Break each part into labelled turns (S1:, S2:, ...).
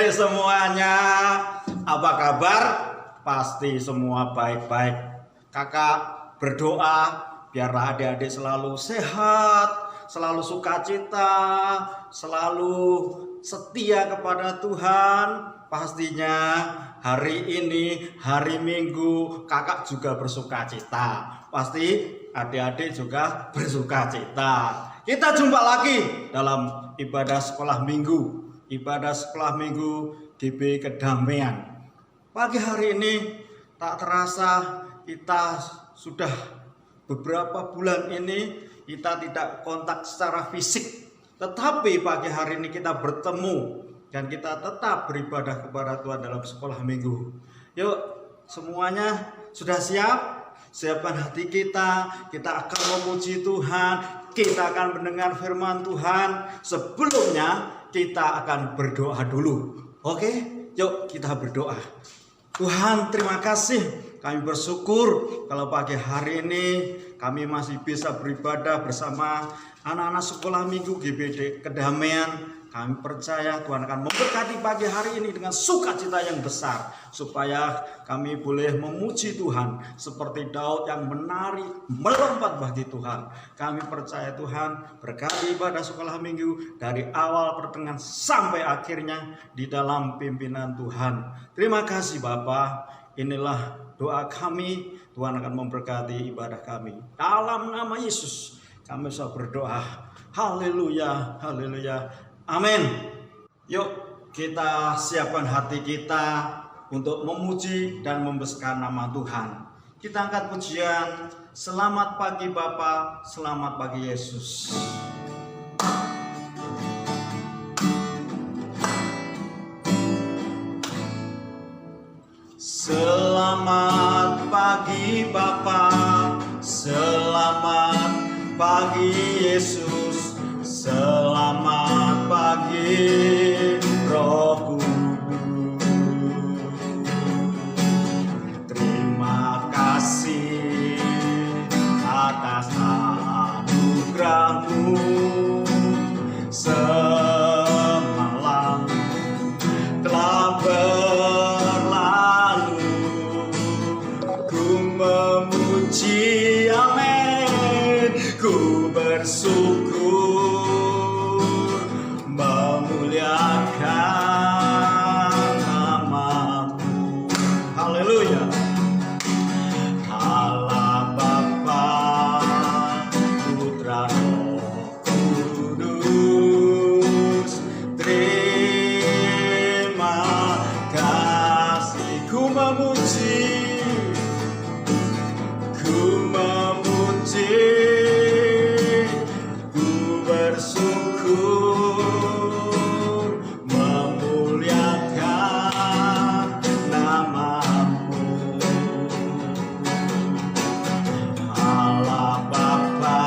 S1: adik-adik semuanya, apa kabar? Pasti semua baik-baik. Kakak berdoa biarlah adik-adik selalu sehat, selalu sukacita, selalu setia kepada Tuhan. Pastinya hari ini, hari Minggu, kakak juga bersukacita. Pasti adik-adik juga bersukacita. Kita jumpa lagi dalam ibadah sekolah minggu. Ibadah sekolah minggu GB Kedamaian. Pagi hari ini tak terasa kita sudah beberapa bulan ini kita tidak kontak secara fisik. Tetapi pagi hari ini kita bertemu dan kita tetap beribadah kepada Tuhan dalam sekolah minggu. Yuk semuanya sudah siap? Siapkan hati kita akan memuji Tuhan, kita akan mendengar firman Tuhan. Sebelumnya kita akan berdoa dulu. Oke, yuk kita berdoa. Tuhan terima kasih, kami bersyukur kalau pagi hari ini kami masih bisa beribadah bersama anak-anak sekolah minggu GBD Kedamaian. Kami percaya Tuhan akan memberkati pagi hari ini dengan sukacita yang besar, supaya kami boleh memuji Tuhan seperti Daud yang menari melompat bagi Tuhan. Kami percaya Tuhan berkati ibadah sekolah minggu dari awal pertengahan sampai akhirnya di dalam pimpinan Tuhan. Terima kasih Bapa. Inilah doa kami, Tuhan akan memberkati ibadah kami. Dalam nama Yesus kami bisa berdoa. Haleluya, haleluya. Amin. Yuk kita siapkan hati kita untuk memuji dan membesarkan nama Tuhan. Kita angkat pujian. Selamat pagi Bapa, selamat pagi Yesus. Selamat pagi Bapa, selamat pagi Yesus. Selamat pagi Roh Kudus. Terima kasih atas anugerah-Mu. Semalam telah berlalu, ku memuji, amin, ku bersyukur, memuliakan nama-Mu. Haleluya. Allah Bapa, Putra, Roh Kudus, terima kasih. Ku memuji, ku bersyukur, memuliakan nama-Mu. Allah Bapa,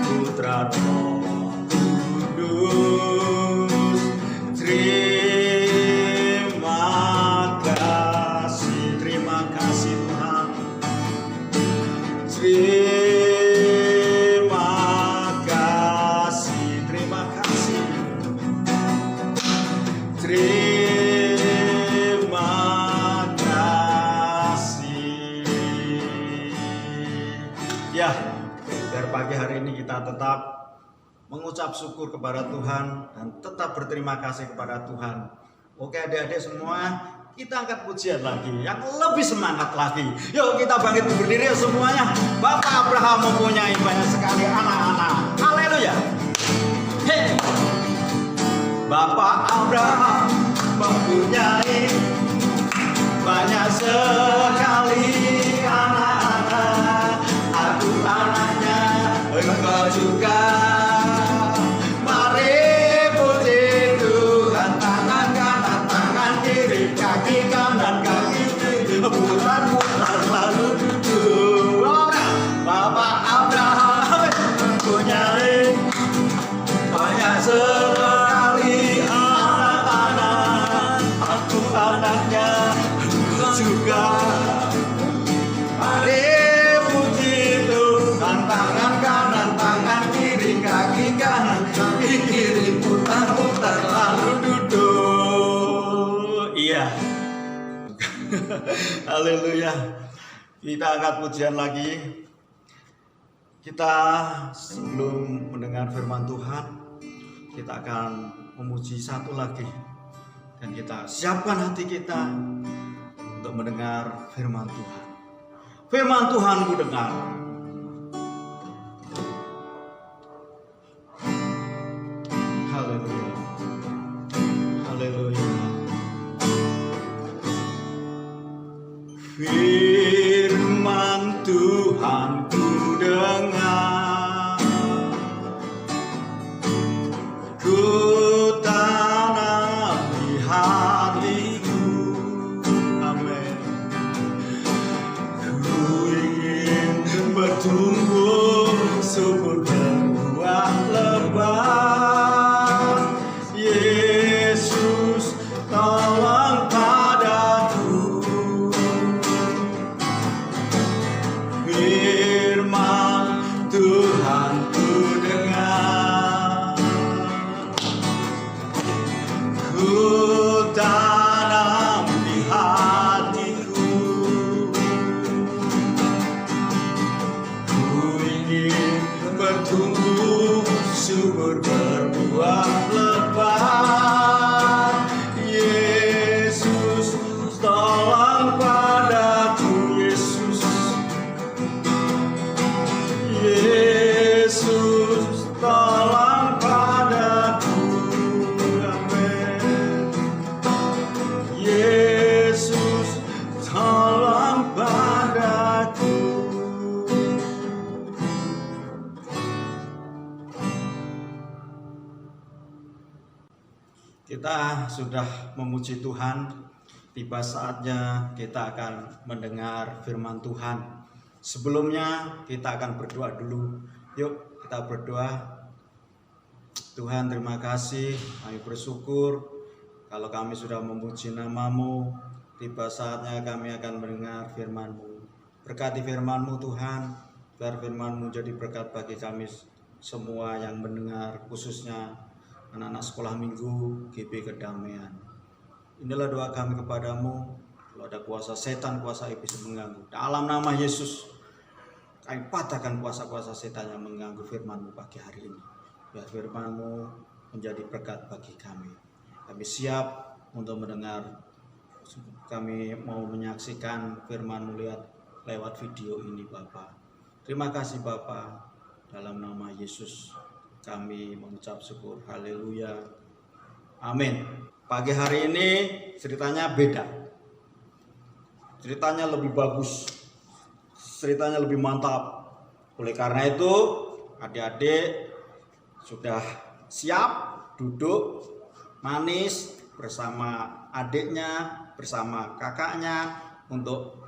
S1: Putra, Roh Kudus, terima kasih Tuhan. Terima kasih. Ya, biar pagi hari ini kita tetap mengucap syukur kepada Tuhan dan tetap berterima kasih kepada Tuhan. Oke adik-adik semua, kita angkat pujian lagi yang lebih semangat lagi. Yuk kita bangkit berdiri semuanya. Bapak Abraham mempunyai banyak sekali anak-anak. Haleluya. Hey. Bapak Abraham mempunyai banyak sekali anak-anak. Aku anaknya, engkau juga. Mari puji Tuhan. Tangan kanan, tangan kiri, kaki kanan, kaki kiri, putar-putar lalu duduk. Bapak Abraham mempunyai banyak sekali anak-anak. Aku anaknya, engkau juga. Mari puji Tuhan. Tangan kanan, tangan kiri, kaki kanan, kaki kiri, putar-putar lalu duduk. Haleluya. Kita angkat pujian lagi. Kita sebelum mendengar firman Tuhan, kita akan memuji satu lagi. Dan kita siapkan hati kita untuk mendengar firman Tuhan. Firman Tuhan ku dengar. Haleluya. Haleluya. Firman Tuhan ku dengar, ku tanam di hatiku. Amin. Ku ingin bertumbuh subur berbuah lebat. Yesus tolong padaku. Firman Tuhan ku dengar, ku tanam di hatiku. Ku ingin bertumbuh subur berbuah lebat. Yesus tolong padaku. Yesus, Yesus tolong padaku. Amin. Yesus tolong padaku. Kita sudah memuji Tuhan, tiba saatnya kita akan mendengar firman Tuhan. Sebelumnya kita akan berdoa dulu. Yuk kita berdoa. Tuhan, terima kasih, kami bersyukur kalau kami sudah memuji nama-Mu. Tiba saatnya kami akan mendengar firman-Mu. Berkati firman-Mu Tuhan, biar firman-Mu jadi berkat bagi kami semua yang mendengar, khususnya anak-anak sekolah minggu GB Kedamaian. Inilah doa kami kepadamu. Kalau ada kuasa setan, kuasa iblis mengganggu, dalam nama Yesus kami patahkan kuasa-kuasa setan yang mengganggu firman-Mu pagi hari ini. Biar firman-Mu menjadi berkat bagi kami. Kami siap untuk mendengar. Kami mau menyaksikan firman-Mu lewat video ini Bapa. Terima kasih Bapa. Dalam nama Yesus kami mengucap syukur. Haleluya. Amin. Pagi hari ini ceritanya beda. Ceritanya lebih bagus. Ceritanya lebih mantap. Oleh karena itu, adik-adik sudah siap duduk manis bersama adiknya, bersama kakaknya untuk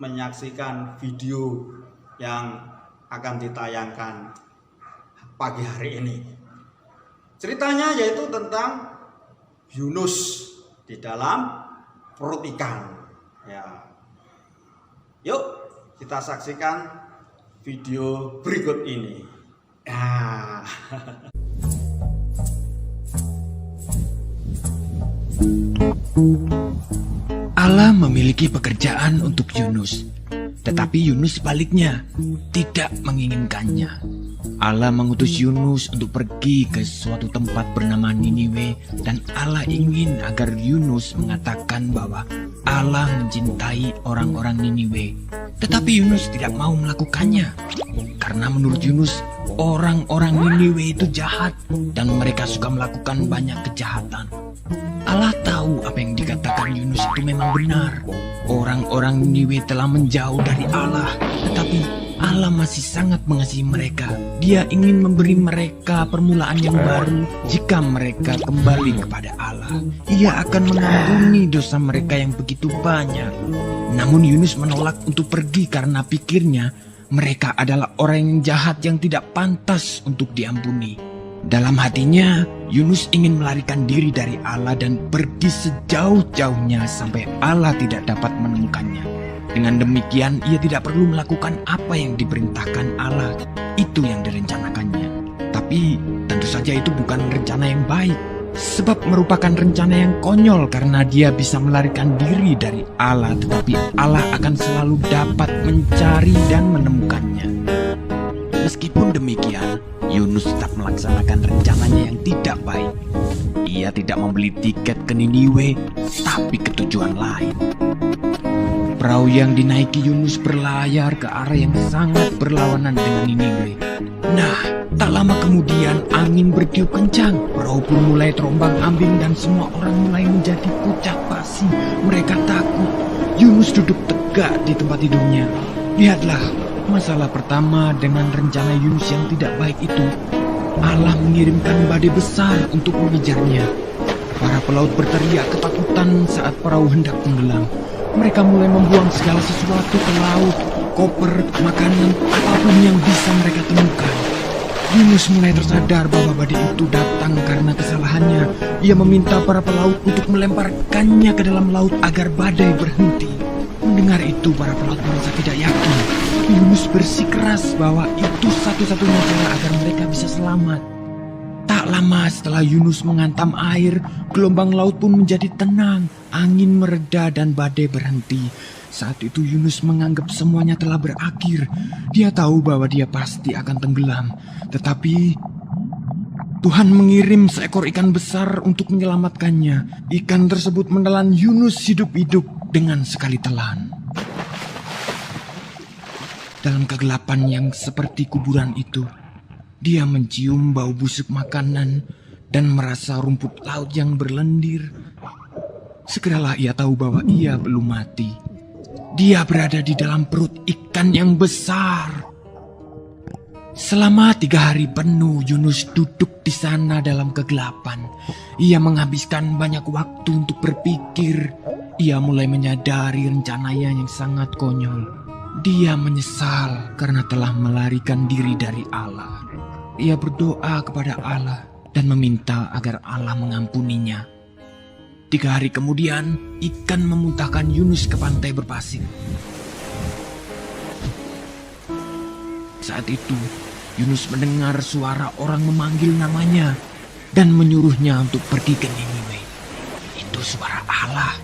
S1: menyaksikan video yang akan ditayangkan pagi hari ini. Ceritanya yaitu tentang Yunus di dalam perut ikan. Ya. Yuk kita saksikan video berikut ini. Ya.
S2: Allah memiliki pekerjaan untuk Yunus, tetapi Yunus sebaliknya tidak menginginkannya. Allah mengutus Yunus untuk pergi ke suatu tempat bernama Niniwe, dan Allah ingin agar Yunus mengatakan bahwa Allah mencintai orang-orang Niniwe. Tetapi Yunus tidak mau melakukannya, karena menurut Yunus orang-orang Niniwe itu jahat dan mereka suka melakukan banyak kejahatan. Allah tahu apa yang dikatakan Yunus itu memang benar. Orang-orang Niniwe telah menjauh dari Allah, tetapi Allah masih sangat mengasihi mereka. Dia ingin memberi mereka permulaan yang baru jika mereka kembali kepada Allah. Ia akan mengampuni dosa mereka yang begitu banyak. Namun Yunus menolak untuk pergi karena pikirnya mereka adalah orang yang jahat yang tidak pantas untuk diampuni. Dalam hatinya, Yunus ingin melarikan diri dari Allah dan pergi sejauh-jauhnya sampai Allah tidak dapat menemukannya. Dengan demikian, ia tidak perlu melakukan apa yang diperintahkan Allah. Itu yang direncanakannya. Tapi tentu saja itu bukan rencana yang baik. Sebab merupakan rencana yang konyol karena dia bisa melarikan diri dari Allah, tetapi Allah akan selalu dapat mencari dan menemukannya. Meskipun demikian, Yunus tetap melaksanakan rencananya yang tidak baik. Ia tidak membeli tiket ke Niniwe, tapi ke tujuan lain. Perahu yang dinaiki Yunus berlayar ke arah yang sangat berlawanan dengan Niniwe. Nah, tak lama kemudian angin bertiup kencang. Perahu pun mulai terombang-ambing dan semua orang mulai menjadi pucat pasi. Mereka takut. Yunus duduk tegak di tempat tidurnya. Lihatlah, masalah pertama dengan rencana Yunus yang tidak baik itu. Allah mengirimkan badai besar untuk mengejarnya. Para pelaut berteriak ketakutan saat perahu hendak tenggelam. Mereka mulai membuang segala sesuatu ke laut, koper, makanan, apapun yang bisa mereka temukan. Yunus mulai tersadar bahwa badai itu datang karena kesalahannya. Ia meminta para pelaut untuk melemparkannya ke dalam laut agar badai berhenti. Mendengar itu, para pelaut merasa tidak yakin. Yunus bersikeras bahwa itu satu-satunya cara agar mereka bisa selamat. Tak lama setelah Yunus menghantam air, gelombang laut pun menjadi tenang. Angin mereda dan badai berhenti. Saat itu Yunus menganggap semuanya telah berakhir. Dia tahu bahwa dia pasti akan tenggelam. Tetapi Tuhan mengirim seekor ikan besar untuk menyelamatkannya. Ikan tersebut menelan Yunus hidup-hidup dengan sekali telan. Dalam kegelapan yang seperti kuburan itu, dia mencium bau busuk makanan dan merasa rumput laut yang berlendir. Segeralah ia tahu bahwa ia belum mati. Dia berada di dalam perut ikan yang besar. Selama 3 hari penuh Yunus duduk di sana dalam kegelapan. Ia menghabiskan banyak waktu untuk berpikir. Ia mulai menyadari rencananya yang sangat konyol. Dia menyesal karena telah melarikan diri dari Allah. Ia berdoa kepada Allah dan meminta agar Allah mengampuninya. 3 hari kemudian, ikan memuntahkan Yunus ke pantai berpasir. Saat itu, Yunus mendengar suara orang memanggil namanya dan menyuruhnya untuk pergi ke Niniwe. Itu suara Allah.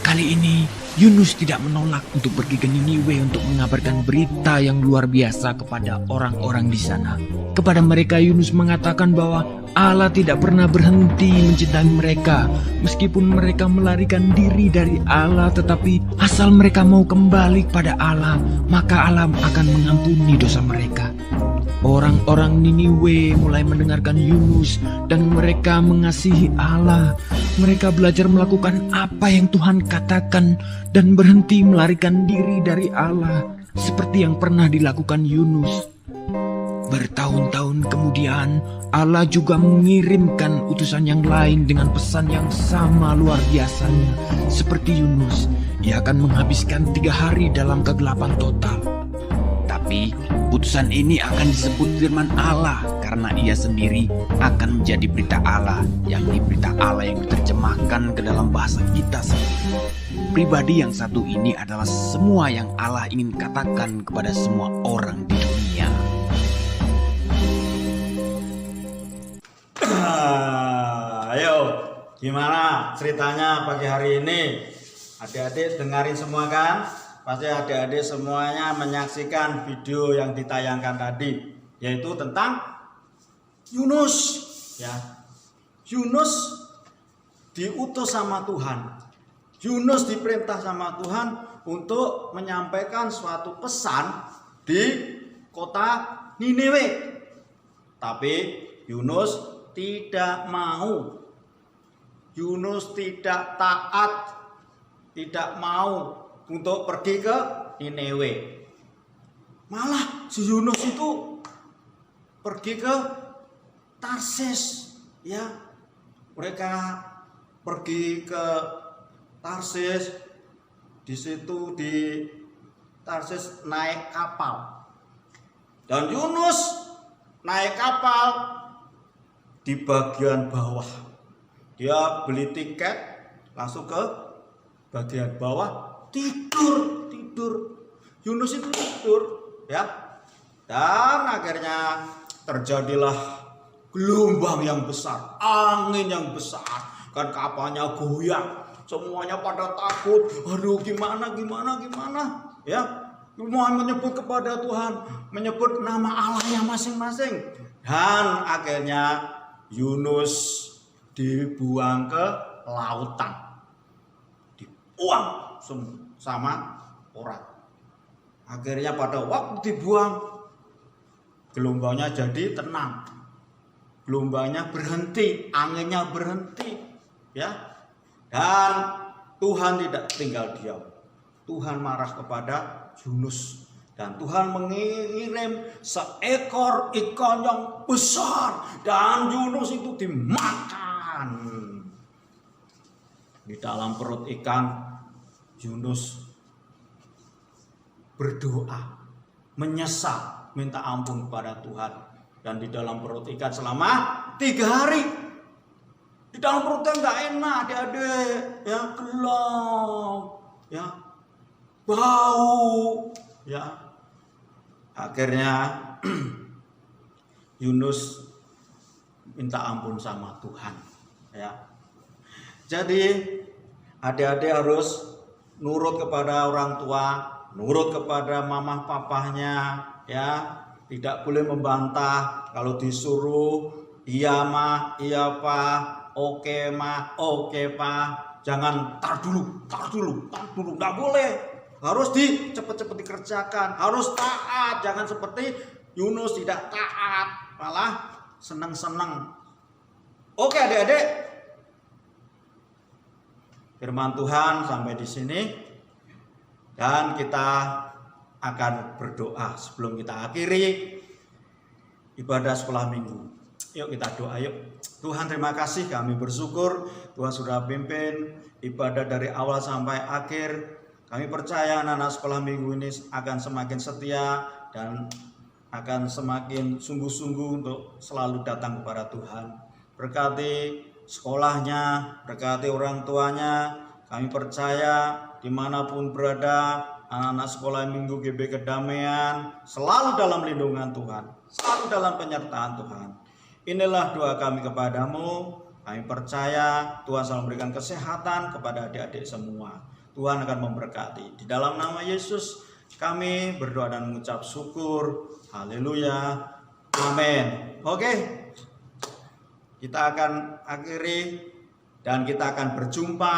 S2: Kali ini, Yunus tidak menolak untuk pergi ke Niniwe untuk mengabarkan berita yang luar biasa kepada orang-orang di sana. Kepada mereka Yunus mengatakan bahwa Allah tidak pernah berhenti mencintai mereka. Meskipun mereka melarikan diri dari Allah, tetapi asal mereka mau kembali kepada Allah, maka Allah akan mengampuni dosa mereka. Orang-orang Niniwe mulai mendengarkan Yunus dan mereka mengasihi Allah. Mereka belajar melakukan apa yang Tuhan katakan dan berhenti melarikan diri dari Allah seperti yang pernah dilakukan Yunus. Bertahun-tahun kemudian, Allah juga mengirimkan utusan yang lain dengan pesan yang sama luar biasanya. Seperti Yunus, ia akan menghabiskan 3 hari dalam kegelapan total. Tapi utusan ini akan disebut firman Allah karena ia sendiri akan menjadi berita Allah, yakni berita Allah yang diterjemahkan ke dalam bahasa kita sendiri. Pribadi yang satu ini adalah semua yang Allah ingin katakan kepada semua orang di dunia.
S1: Ayo, gimana ceritanya pagi hari ini? Adik-adik dengarin semua kan? Pasti adik-adik semuanya menyaksikan video yang ditayangkan tadi, yaitu tentang Yunus. Ya, Yunus diutus sama Tuhan. Yunus diperintah sama Tuhan untuk menyampaikan suatu pesan di kota Niniwe. Tapi Yunus tidak mau. Yunus tidak taat, tidak mau untuk pergi ke Niniwe. Malah si Yunus itu pergi ke Tarsis, ya. Mereka pergi ke Tarsis. Di situ di Tarsis naik kapal. Dan Yunus naik kapal di bagian bawah. Dia beli tiket langsung ke bagian bawah. Tidur. Yunus itu tidur, ya. Dan akhirnya terjadilah gelombang yang besar, angin yang besar, kan kapalnya goyang, semuanya pada takut. Aduh, gimana, ya. Semua menyebut kepada Tuhan, menyebut nama Allahnya masing-masing, dan akhirnya Yunus dibuang ke lautan, dibuang sama orang. Akhirnya pada waktu dibuang, gelombangnya jadi tenang, gelombangnya berhenti, anginnya berhenti, ya. Dan Tuhan tidak tinggal diam. Tuhan marah kepada Yunus, dan Tuhan mengirim seekor ikan yang besar, dan Yunus itu dimakan. Di dalam perut ikan, Yunus berdoa, menyesal, minta ampun kepada Tuhan. Dan di dalam perut ikan selama 3 hari. Di dalam perutnya nggak enak, adik-adik, ya, gelap, ya, bau, ya. Akhirnya Yunus minta ampun sama Tuhan, ya. Jadi adik-adik harus nurut kepada orang tua, nurut kepada mama papahnya, ya. Tidak boleh membantah. Kalau disuruh iya mah, iya pak, oke mah, oke pak. Jangan tar dulu, nggak boleh. Harus cepet-cepet dikerjakan, harus taat. Jangan seperti Yunus tidak taat, malah seneng-seneng. Oke adik-adik, firman Tuhan sampai di sini, dan kita akan berdoa sebelum kita akhiri ibadah sekolah minggu. Yuk kita doa yuk. Tuhan, terima kasih, kami bersyukur Tuhan sudah pimpin ibadah dari awal sampai akhir. Kami percaya anak-anak sekolah minggu ini akan semakin setia dan akan semakin sungguh-sungguh untuk selalu datang kepada Tuhan. Berkati sekolahnya, berkati orang tuanya. Kami percaya dimanapun berada, anak-anak sekolah minggu GB Kedamaian selalu dalam lindungan Tuhan, selalu dalam penyertaan Tuhan. Inilah doa kami kepadamu. Kami percaya Tuhan selalu memberikan kesehatan kepada adik-adik semua. Tuhan akan memberkati. Di dalam nama Yesus kami berdoa dan mengucap syukur. Haleluya. Amin. Oke. Kita akan akhiri dan kita akan berjumpa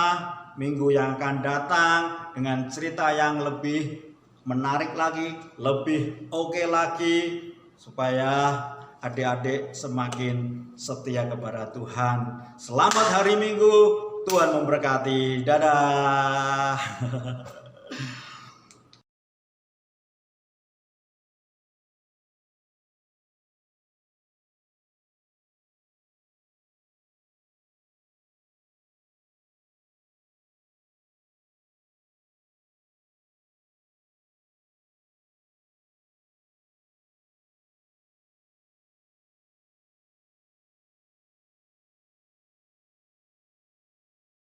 S1: minggu yang akan datang dengan cerita yang lebih menarik lagi, lebih oke lagi, supaya adik-adik semakin setia kepada Tuhan. Selamat hari Minggu, Tuhan memberkati. Dadah.